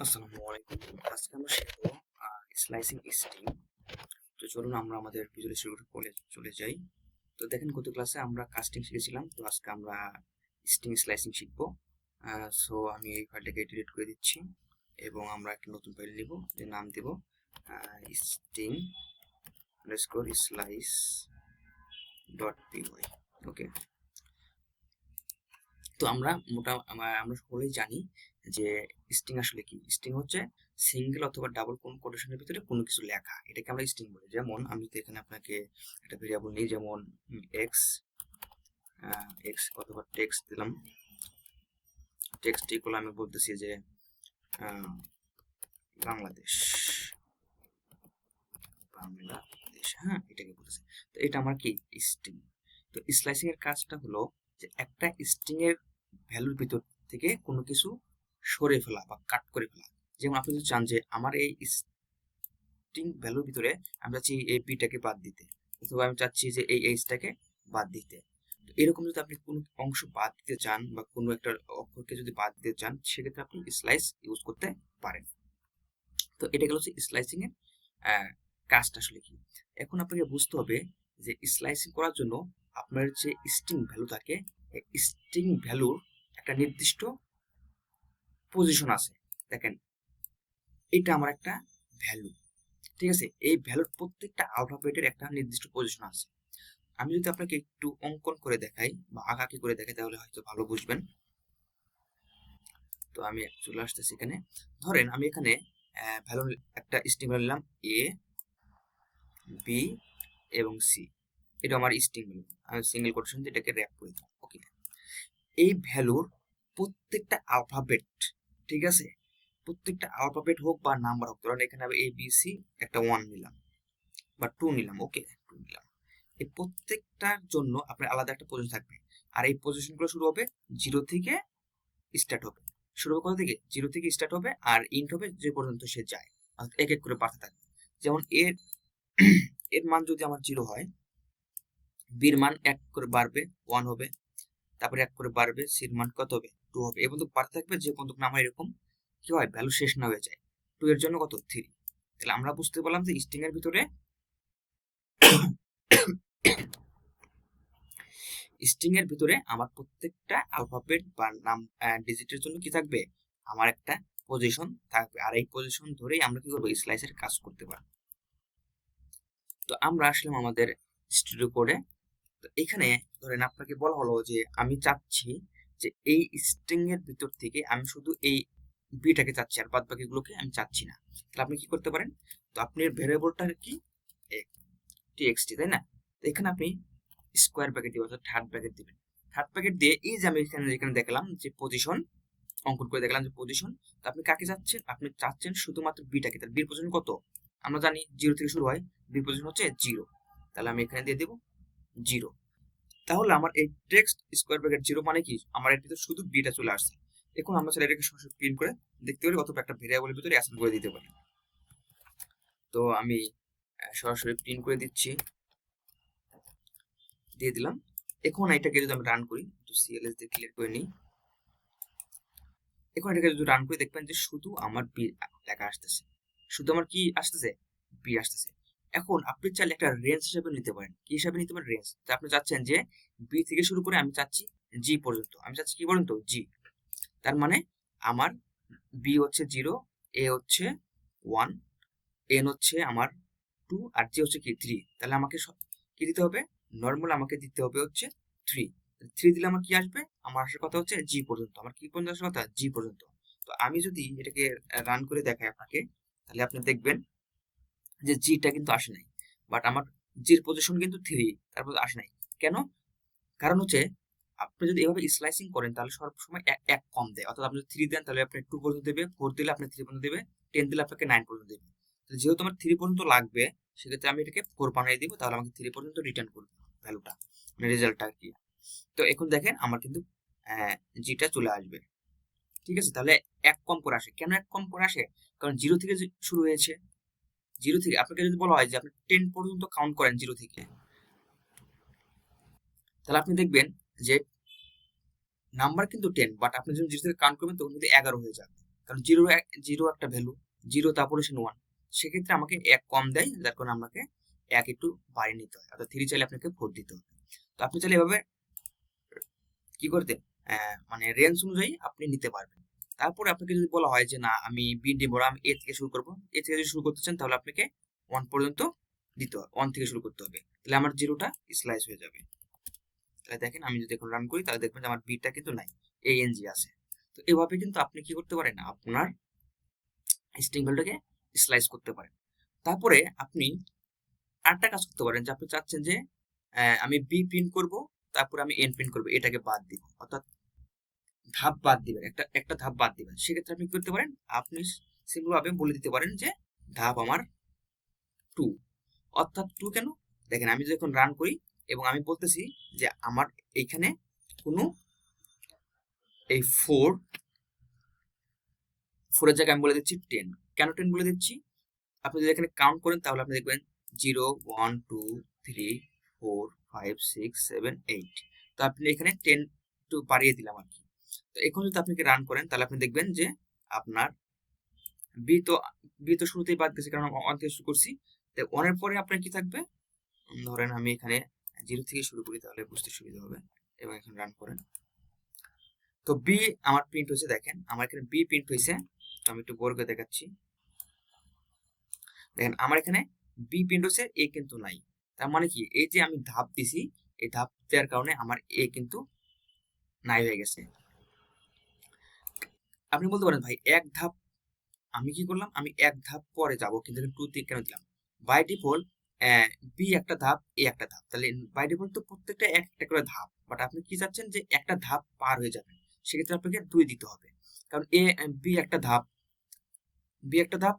আসসালামু আলাইকুম। আজকে আমরা শিখবো স্লাইসিং স্ট্রিং। তো চলুন আমরা আমাদের ভিজুয়াল স্টুডিও কোডে চলে যাই। তো দেখেন গত ক্লাসে আমরা কাস্টিং শিখেছিলাম, তো আজকে আমরা স্ট্রিং স্লাইসিং শিখবো। সো আমি এই ফাইলটাকে ডিলিট করে দিচ্ছি এবং আমরা একটা নতুন ফাইল নিব, যে নাম দেব string underscore slice dot P Y. Okay, তো আমরা সকলেই জানি যে স্ট্রিং আসলে কি। স্ট্রিং হচ্ছে সিঙ্গেল অথবা ডাবল কোন কোটেশনের ভিতরে কোনো কিছু লেখা, এটাকে আমরা স্ট্রিং বলি। যেমন আমি তো এখানে আপনাকে একটা ভেরিয়েবল নিই, যেমন এক্স এক্স অথবা টেক্সট দিলাম। টেক্সট ইকুয়াল আমি বলতেছি যে বাংলাদেশ, বাংলাদেশ, হ্যাঁ এটাকে বলতেছি। তো এটা আমার কি স্ট্রিং। তো স্লাইসিং এর কাজটা হলো যে একটা স্ট্রিং এর ভ্যালুর ভিতর থেকে কোনো কিছু সরে ফেলা বা কাট করে ফেলা। যেমন আপনি যদি চান যে আমার এই স্ট্রিং ভ্যালুর ভিতরে আমি চাচ্ছি এই বিটাকে বাদ দিতে, অথবা আমি চাচ্ছি যে এই এইচটাকে বাদ দিতে। তো এরকম যদি আপনি কোনো অংশ বাদ দিতে চান বা কোনো একটা অক্ষরকে যদি বাদ দিতে চান, সেক্ষেত্রে আপনি স্লাইস ইউজ করতে পারেন। তো এটা গেল হচ্ছে স্লাইসিং এর কাজটা আসলে কি। এখন আপনাকে বুঝতে হবে যে স্লাইসিং করার জন্য আপনার যে স্ট্রিং ভ্যালু থাকে, স্ট্রিং ভ্যালুর একটা নির্দিষ্ট পজিশন আছে। দেখেন, এটা আমার একটা ভ্যালু, ঠিক আছে। এই ভ্যালুর প্রত্যেকটা আলফাবেটের একটা নির্দিষ্ট পজিশন আছে। আমি যদি আপনাকে একটু অঙ্কন করে দেখাই বা আঁকাকি করে দেখাই, তাহলে হয়তো ভালো বুঝবেন। তো আমি চলে আসতেছি এখানে। ধরেন আমি এখানে ভ্যালু একটা স্ট্রিং ভ্যালু নিলাম এ, বি এবং সি। এটা আমার স্ট্রিং ভ্যালু। আমি সিঙ্গেল কোটেশন দিয়ে এটাকে র্যাপ করে দিলাম। ওকে, এই ভ্যালুর প্রত্যেকটা আলফাবেট, ঠিক আছে, প্রত্যেকটা আলফাবেট হোক বা নাম্বার হোক, ধরেন এখানে আমি এ বি সি একটা 1 নিলাম বা 2 নিলাম। ওকে, 2 নিলাম। এই প্রত্যেকটার জন্য আপনার আলাদা একটা পজিশন থাকবে। আর এই পজিশনগুলো শুরু হবে 0 থেকে স্টার্ট হবে। শুরু হবে কোথা থেকে? 0 থেকে স্টার্ট হবে, আর ইন্ট হবে যে পর্যন্ত সে যায়, অর্থাৎ এক এক করে বাড়তে থাকবে। যেমন এর এর মান যদি আমার 0 হয়, বির মান 1 করে বাড়বে, 1 হবে। তারপরে 1 করে বাড়বে, সির মান কত হবে? 2 হবে। এই পর্যন্ত বাড়তে থাকবে যে পর্যন্ত না আমার এরকম কি হয়, ভ্যালু শেষ না হয়ে যায়। 2 এর জন্য কত? 3। তাহলে আমরা বুঝতে পারলাম যে স্ট্রিং এর ভিতরে স্ট্রিং এর ভিতরে আমার প্রত্যেকটা অ্যালফাবেট বা নাম ডিজিটের জন্য কি থাকবে, আমার একটা পজিশন থাকবে। আর এই পজিশন ধরেই আমরা কি করবো, স্লাইসের কাজ করতে পারবো। তো আমরা আসলাম আমাদের স্টুডিও কোডে। তো এখানে ধরেন আপনাকে বলা হলো যে আমি চাচ্ছি যে এই স্ট্রিং এর ভিতর থেকে আমি শুধু এই বিটাকে চাচ্ছি, আর বাদ বাকিগুলোকে আমি চাচ্ছি না। তাহলে আপনি কি করতে পারেন, তো আপনি ভেরিয়েবলটা কি টিএক্সটি, তাই না? তো এখানে আপনি স্কোয়ার ব্র্যাকেট দিবেন, অর্থাৎ থার্ড ব্র্যাকেট দিবেন। থার্ড ব্র্যাকেট দিয়ে এই যে আমি এখানে দেখলাম যে পজিশন অঙ্কন করে দেখলাম যে পজিশন। তো আপনি কাকে চাচ্ছেন? আপনি চাচ্ছেন শুধুমাত্র বিটাকে। তার বির পজিশন কত? আমরা জানি 0 থেকে শুরু হয়, বির পজিশন হচ্ছে 0। তাহলে আমি এখানে দিয়ে দেব 0। তাহলে আমার এই টেক্সট স্কোয়ার ব্র্যাকেট 0 মানে কি, আমার এর ভিতরে শুধু বিটা চলে আসছে। এখন আমরা চাইলে এটাকে সরাসরি প্রিন্ট করে দেখতে পারি, অথবা একটা ভেরিয়েবলের ভিতরে অ্যাসাইন করে দিতে পারি। তো আমি সরাসরি প্রিন্ট করে দিচ্ছি, দিয়ে দিলাম। এখন এটাকে যদি আমি রান করি, একটু সিএলএস দিয়ে ক্লিয়ার করে নিই। এখন এটাকে যদি রান করে দেখবেন যে শুধু আমার বি লেখা আসতেছে, শুধু আমার কি আসতেছে, বি আসতেছে। এখন আপনি চাইলে একটা রেঞ্জ হিসাবে নিতে পারেন। কি হিসাবে নিতে পারেন? রেঞ্জ। তো আপনি চাচ্ছেন যে বি থেকে শুরু করে আমি চাচ্ছি জি পর্যন্ত, আমি চাচ্ছি কি পর্যন্ত, জি। তার মানে আমার বি হচ্ছে 0, এ হচ্ছে 1, এন হচ্ছে আমার 2, আর জি হচ্ছে কি 3। তাহলে আমাকে কি দিতে হবে, নর্মাল আমাকে দিতে হবে হচ্ছে 3। 3 দিলে আমার কি আসবে, আমার আসার কথা হচ্ছে জি পর্যন্ত। আমার কি পর্যন্ত আসার কথা, জি পর্যন্ত। তো আমি যদি এটাকে রান করে দেখাই আপনাকে, তাহলে আপনি দেখবেন যে জিটা কিন্তু আসে নাই, বাট আমার জির পজিশন কিন্তু 3, তারপর আসে নাই। কেন? কারণ হচ্ছে আপনি যদি এভাবে স্লাইসিং করেন, তাহলে সবসময় এক কম দেয়। অর্থাৎ আপনি যদি 3 দেন, তাহলে আপনি 2 পর্যন্ত দেবে, 4 দিলে আপনি 3 পর্যন্ত দেবে, 10 দিলে আপনাকে 9 পর্যন্ত দেবে। তো যেহেতু আমার 3 পর্যন্ত লাগবে, সেক্ষেত্রে আমি এটাকে 4 বানিয়ে দিব, তাহলে আমাকে 3 পর্যন্ত রিটার্ন করবে ভ্যালুটা, মানে রেজাল্টটা আর কি। তো এখন দেখেন আমার কিন্তু জিটা চলে আসবে, ঠিক আছে। তাহলে এক কম করে আসে। কেন এক কম করে আসে? কারণ 0 থেকে শুরু হয়েছে। 0 থেকে আপনাকে যদি বলা হয় যে আপনি 10 পর্যন্ত কাউন্ট করেন 0 থেকে, তাহলে আপনি দেখবেন যে নাম্বার কিন্তু 10, বাট আপনি যখন 0 থেকে কাউন্ট করবেন তখন কিন্তু 11 হয়ে যাবে। কারণ জিরো একটা ভ্যালু, জিরো তারপরে সে 1, সেক্ষেত্রে আমাকে 1 কম দেয়, যার কারণে আমাকে 1 একটু বাড়িয়ে নিতে হয়, অর্থাৎ 3 চাইলে আপনাকে 4 দিতে হবে। তো আপনি চাইলে এভাবে কি করতে মানে রেঞ্জ অনুযায়ী আপনি নিতে পারবেন। তারপরে আপনাকে যদি বলা হয় যে না আমি বি দিব না, আমি এ থেকে শুরু করবো, এ থেকে যদি শুরু করতে চান তাহলে আপনাকে 1 পর্যন্ত দিতে হবে, 1 থেকে শুরু করতে হবে, তাহলে আমার জিরোটা স্লাইস হয়ে যাবে। তাহলে দেখেন আমি যদি এখন রান করি তাহলে দেখবেন যে আমার বিটা কিন্তু নাই, এএনজি আছে। তো এভাবে কিন্তু আপনি কি করতে পারেন, আপনার স্ট্রিং ভ্যালুটাকে স্লাইস করতে পারেন। তারপরে আপনি আরেকটা কাজ করতে পারেন যে আপনি চাচ্ছেন যে আমি বি প্রিন্ট করব, তারপরে আমি এন প্রিন্ট করবো, এটাকে বাদ দিব, অর্থাৎ ধাপ বাদ দিবেন, একটা ধাপ বাদ দিবেন। সেক্ষেত্রে আপনি কি করতে পারেন, আপনি সিম্পল ভাবে বলে দিতে পারেন যে ধাপ আমার 2, অর্থাৎ 2 কেন, দেখেন আমি যখন রান করি এবং আমি বলতেছি যে আমার এইখানে কোনো এই 4 এর জায়গায় আমি বলে দিচ্ছি 10, কেন 10 বলে দিচ্ছি, আপনি যদি এখানে কাউন্ট করেন তাহলে আপনি দেখবেন 0 1 2 3 4 5 6 7 8, তো আপনি এখানে 10 একটু বাড়িয়ে দিলাম আর কি। তো এখন যদি আপনি রান করেন তাহলে আপনি দেখবেন যে আপনার বি তো শুরুতেই বাদ গেছে, কারণ 1 থেকে শুরু করছি। তো 1 এর পরে আপনার কি থাকবে, ধরেন আমি এখানে 0 থেকে শুরু করি তাহলে বুঝতে সুবিধা হবে, এবং এখন রান করেন। তো বি আমার প্রিন্ট হয়েছে, দেখেন আমার এখানে বি প্রিন্ট হয়েছে। তো আমি একটু বড় করে দেখাচ্ছি, দেখেন আমার এখানে বি প্রিন্ট হয়েছে, এ কিন্তু নাই। তার মানে কি, এই যে আমি ধাপ দিছি, এই ধাপ দেওয়ার কারণে আমার এ কিন্তু নাই হয়ে গেছে। আপনি বলতে পারেন ভাই এক ধাপ আমি কি করলাম, আমি এক ধাপ পরে যাব, কিন্তু 2 থেকে কেন দিলাম, বাই ডিফল্ট বি একটা ধাপ, এ একটা ধাপ, তাহলে বাই ডিফল্ট তো প্রত্যেকটা একটা করে ধাপ, বাট আপনি কি চাচ্ছেন যে একটা ধাপ পার হয়ে যাবেন, সেক্ষেত্রে আপনাকে 2 দিতে হবে, কারণ বি একটা ধাপ,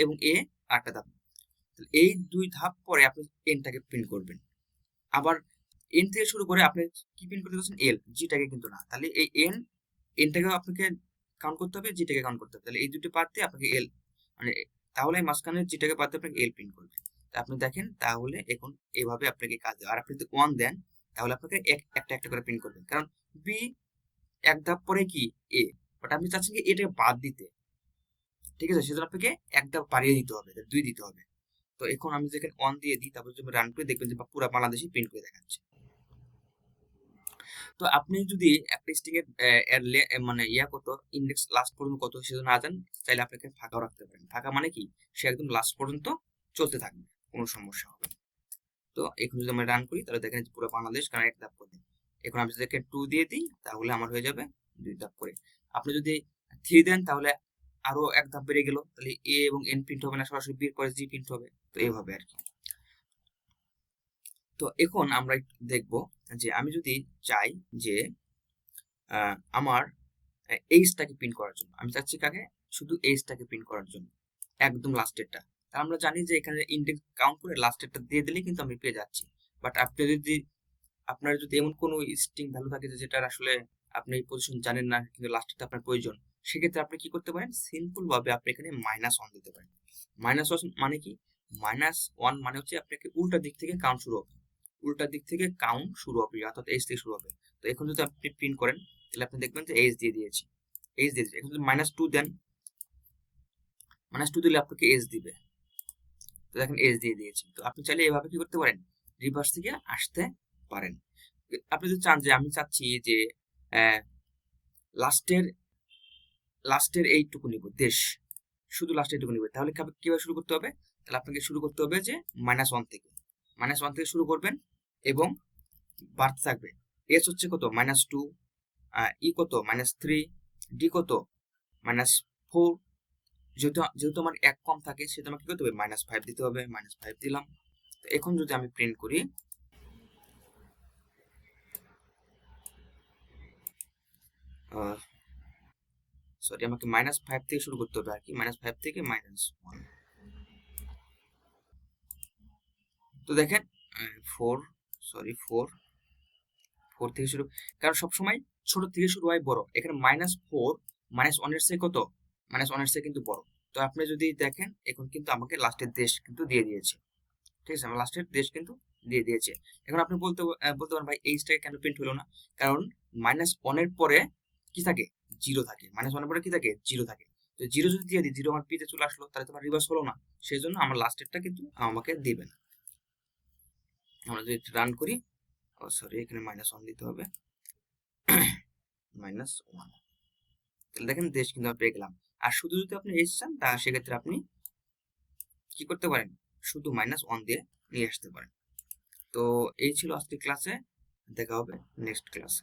এবং এ একটা ধাপ, এই 2 ধাপ পরে আপনি এনটাকে প্রিন্ট করবেন। আবার এন থেকে শুরু করে আপনি কি প্রিন্ট করতে চাচ্ছেন, এল, জিটাকে কিন্তু না, তাহলে এই এনটাকে আপনাকে কাউন্ট করতে হবে, জিটাকে কাউন্ট করতে হবে, তাহলে এই দুটো বাদ দিয়ে আপনাকে এল, মানে তাহলে মাঝখানে জিটাকে বাদ দিয়ে আপনাকে এল প্রিন্ট করবে। আপনি দেখেন তাহলে এখন এইভাবে আপনাকে কাজ দেয়। আর আপনি যদি 1 দেন তাহলে আপনাকে একটা একটা করে প্রিন্ট করবেন, কারণ বি এক ধাপ পরে কি এ, বাট আপনি চাচ্ছেন কি এটাকে বাদ দিতে, ঠিক আছে, সেজন্য আপনাকে এক ধাপ বাড়িয়ে দিতে হবে, 2 দিতে হবে। তো এখন আমি যেখানে 1 দিয়ে দিই, তারপর যদি রান করে দেখবেন যে পুরো বাংলাদেশি প্রিন্ট করে দেখাচ্ছে। তো আপনি যদি একটা স্ট্রিং এর মানে কত, ইন্ডেক্স লাস্ট পর্যন্ত কত সেটা না জানেন, চাইলে আপনাকে ফাঁকাও রাখতে পারেন। ফাঁকা মানে কি, সে একদম লাস্ট পর্যন্ত চলতে থাকবে, কোনো সমস্যা হবে না। তো এখন যদি আমরা রান করি তাহলে দেখেন পুরো বাংলাদেশ, কারণ এক ধাপ করে। এখন আমি যদি 2 দিয়ে দিই তাহলে আমার হয়ে যাবে 2 ধাপ করে। আপনি যদি 3 দেন তাহলে আরো এক ধাপ বেড়ে গেল, তাহলে এ এবং এন প্রিন্ট হবে না, সরাসরি বি এর পরে জি প্রিন্ট হবে। তো এইভাবে আর কি। তো এখন আমরা দেখব যে আমি যদি চাই যে আমার এইজটাকে প্রিন্ট করার জন্য, আমি চাচ্ছি কাকে, শুধু এইজটাকে প্রিন্ট করার জন্য, একদম লাস্টেরটা। আমরা জানি যে এখানে ইন্ডেক্স কাউন্ট করে লাস্টেরটা দিয়ে দিলে কিন্তু আমি পেয়ে যাচ্ছি। বাট আপনি যদি আপনার যদি এমন কোনো স্ট্রিং ভ্যালু থাকে যে যেটার আসলে আপনি পজিশন জানেন না, কিন্তু লাস্টেরটা আপনার প্রয়োজন, সেক্ষেত্রে আপনি কি করতে পারেন, সিম্পল ভাবে আপনি এখানে -1 দিতে পারেন। -1 মানে কি, -1 মানে হচ্ছে আপনাকে উল্টা দিক থেকে কাউন্ট শুরু হবে, অর্থাৎ এইচ থেকে শুরু হবে। তো এখন যদি আপনি প্রিন্ট করেন তাহলে আপনি দেখবেন যে এইচ দিয়ে দিয়েছি, এখন যদি -2 দেন, -2 দিলে আপনাকে এইচ দিবে। তো দেখেন এইচ দিয়ে দিয়েছি। তো আপনি চাইলে এভাবে কি করতে পারেন, রিভার্স থেকে আসতে পারেন। আপনি যদি চান যে আমি চাচ্ছি যে লাস্টের এইটুকু নিব, শুধু লাস্টের এইটুকু নিব, তাহলে কিভাবে শুরু করতে হবে, তাহলে আপনাকে শুরু করতে হবে যে -1 থেকে, শুরু করবেন এবং বাড়তে থাকবে। এস হচ্ছে কত, -2, ই কত, -3, ডি কত, -4, যেহেতু আমার 1 কম থাকে সেটা আমাকে কি করতে হবে, -5 দিতে হবে, -5 দিলাম। তো এখন যদি আমি প্রিন্ট করি, সরি আমাকে -5 থেকে শুরু করতে হবে আর কি, -5 থেকে -1। তো দেখেন 4 থেকে শুরু, কারণ সবসময় ছোট থেকে শুরু হয় বড়, এখানে -4 -1 এর চেয়ে কত, -1 এর চেয়ে কিন্তু বড়। তো আপনি যদি দেখেন এখন কিন্তু আমাকে লাস্টের দেশ কিন্তু দিয়ে দিয়েছে, ঠিক আছে, আমার লাস্টের দেশ কিন্তু দিয়ে দিয়েছে। এখন আপনি বলতে পারেন ভাই এইচটাকে কেন প্রিন্ট হলো না, কারণ -1 এর পরে কি থাকে, 0 থাকে, -1 এর পরে কি থাকে, 0 থাকে। তো জিরো যদি দিয়ে দিই, জিরো আমার পিতে চলে আসলো, তাহলে তোমার রিভার্স হলো না। সেই জন্য আমার লাস্টেরটা কিন্তু আমাকে দিবে না। আমরা যদি রান করি, ও সরি, এখানে -1 দিতে হবে, -1। তাহলে দেখেন দেশ কিন্তু আমরা পেয়ে গেলাম। আর শুধু যদি আপনি এস চান, তা সেক্ষেত্রে আপনি কি করতে পারেন, শুধু -1 দিয়ে নিয়ে আসতে পারেন। তো এই ছিল আজকের ক্লাসে, দেখা হবে নেক্সট ক্লাসে।